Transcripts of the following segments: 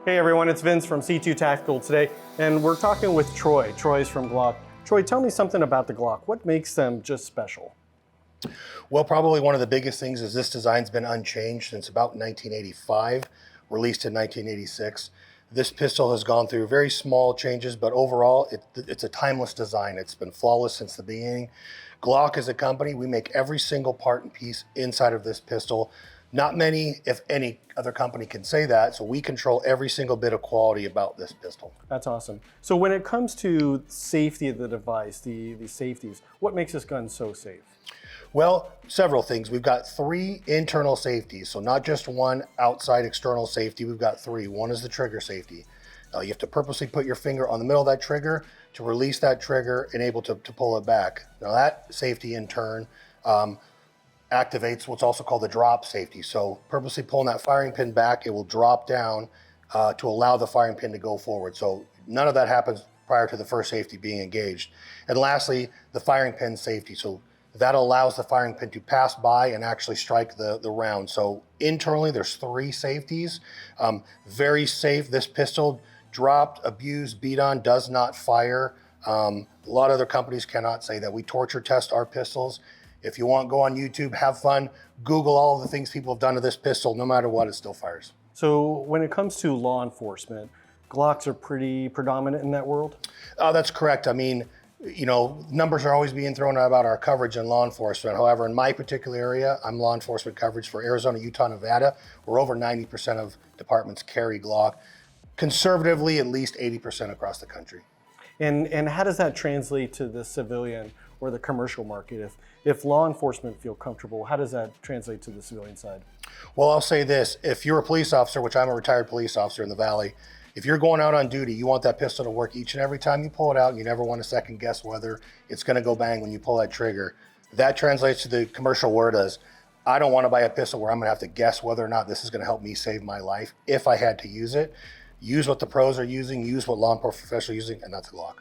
Hey everyone, it's Vince from C2 Tactical today, and we're talking with Troy. Troy's from Glock. Troy, tell me something about the Glock. What makes them just special? Well, probably one of the biggest things is this design's been unchanged since about 1985, released in 1986. This pistol has gone through very small changes, but overall, it's a timeless design. It's been flawless since the beginning. Glock as a company, we make every single part and piece inside of this pistol. Not many, if any, other company can say that, so we control every single bit of quality about this pistol. That's awesome. So when it comes to safety of the device, the safeties, what makes this gun so safe? Well, several things. We've got 3 internal safeties, so not just one outside external safety, we've got 3. One is the trigger safety. You have to purposely put your finger on the middle of that trigger to release that trigger and able to pull it back. Now that safety in turn activates what's also called the drop safety. So purposely pulling that firing pin back, it will drop down to allow the firing pin to go forward. So none of that happens prior to the first safety being engaged. And lastly, the firing pin safety. So that allows the firing pin to pass by and actually strike the round. So internally, there's 3 safeties. Very safe. This pistol, dropped, abused, beat on, does not fire. A lot of other companies cannot say that. We torture test our pistols. If you want, go on YouTube, have fun, Google all of the things people have done to this pistol. No matter what, it still fires. So when it comes to law enforcement, Glocks are pretty predominant in that world? That's correct. I mean, you know, numbers are always being thrown out about our coverage in law enforcement. However, in my particular area, I'm law enforcement coverage for Arizona, Utah, Nevada, where over 90% of departments carry Glock. Conservatively, at least 80% across the country. And how does that translate to the civilian or the commercial market? If law enforcement feel comfortable, how does that translate to the civilian side? Well, I'll say this. If you're a police officer, which I'm a retired police officer in the Valley, if you're going out on duty, you want that pistol to work each and every time you pull it out, and you never want to second guess whether it's going to go bang when you pull that trigger. That translates to the commercial word as, I don't want to buy a pistol where I'm going to have to guess whether or not this is going to help me save my life if I had to use it. Use what the pros are using, use what law enforcement professionals are using, and that's a Glock.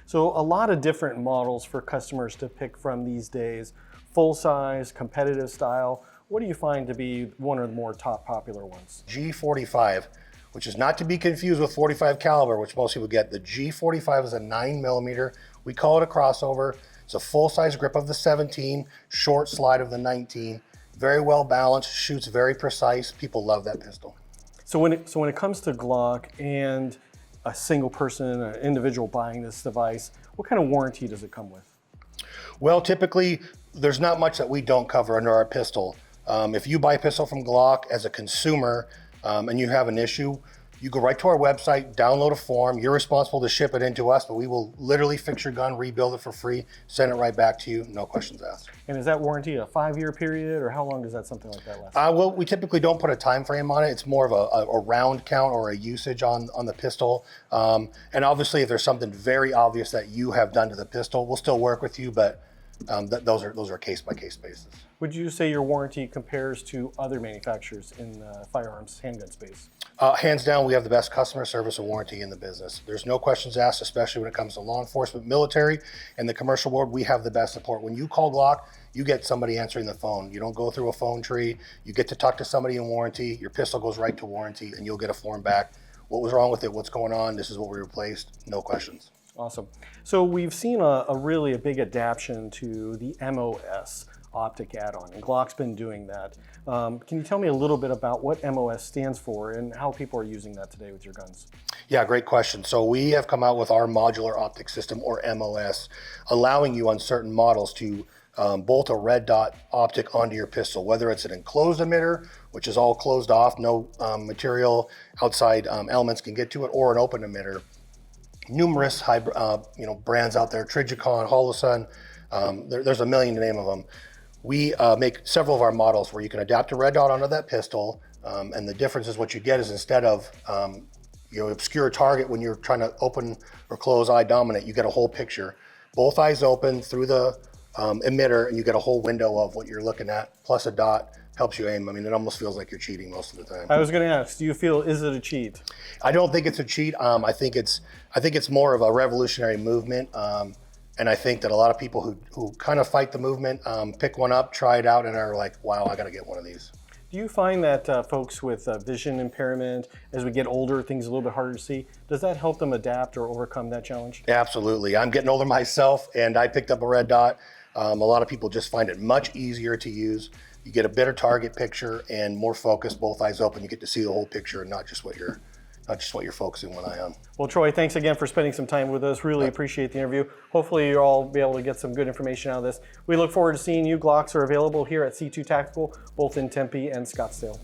So a lot of different models for customers to pick from these days, full size, competitive style. What do you find to be one of the more top popular ones? G45, which is not to be confused with 45 caliber, which most people get. The G45 is a 9mm. We call it a crossover. It's a full size grip of the 17, short slide of the 19. Very well balanced, shoots very precise. People love that pistol. So when it comes to Glock and a single person, an individual buying this device, what kind of warranty does it come with? Well, typically, there's not much that we don't cover under our pistol. If you buy a pistol from Glock as a consumer and you have an issue, you go right to our website, download a form. You're responsible to ship it into us, but we will literally fix your gun, rebuild it for free, send it right back to you, no questions asked. And is that warranty a 5-year period, or how long does that something like that last? Well, we typically don't put a time frame on it. It's more of a round count or a usage on the pistol. And obviously, if there's something very obvious that you have done to the pistol, we'll still work with you, but those are case-by-case basis. Would you say your warranty compares to other manufacturers in the firearms handgun space? Hands down, we have the best customer service and warranty in the business. There's no questions asked, especially when it comes to law enforcement, military, and the commercial world. We have the best support. When you call Glock, you get somebody answering the phone. You don't go through a phone tree. You get to talk to somebody in warranty. Your pistol goes right to warranty, and you'll get a form back. What was wrong with it? What's going on? This is what we replaced. No questions. Awesome. So we've seen a really big adaptation to the MOS optic add-on, and Glock's been doing that. Can you tell me a little bit about what MOS stands for and how people are using that today with your guns? Yeah, great question. So we have come out with our modular optic system, or MOS, allowing you on certain models to bolt a red dot optic onto your pistol, whether it's an enclosed emitter, which is all closed off, no material outside elements can get to it, or an open emitter. Numerous brands out there, Trijicon, Holosun, there's a million to name of them. We make several of our models where you can adapt a red dot onto that pistol, and the difference is what you get is instead of obscure target when you're trying to open or close eye dominant, you get a whole picture. Both eyes open through the emitter, and you get a whole window of what you're looking at, plus a dot. Helps you aim. I mean, it almost feels like you're cheating most of the time. I was going to ask, do you feel, is it a cheat? I don't think it's a cheat. I think it's more of a revolutionary movement. And I think that a lot of people who kind of fight the movement pick one up, try it out, and are like, wow, I got to get one of these. Do you find that folks with vision impairment, as we get older, things are a little bit harder to see, does that help them adapt or overcome that challenge? Absolutely. I'm getting older myself, and I picked up a red dot. A lot of people just find it much easier to use. You get a better target picture and more focus, both eyes open. You get to see the whole picture and not just what you're focusing one eye on. Well, Troy, thanks again for spending some time with us. Really appreciate the interview. Hopefully you'll all be able to get some good information out of this. We look forward to seeing you. Glocks are available here at C2 Tactical, both in Tempe and Scottsdale.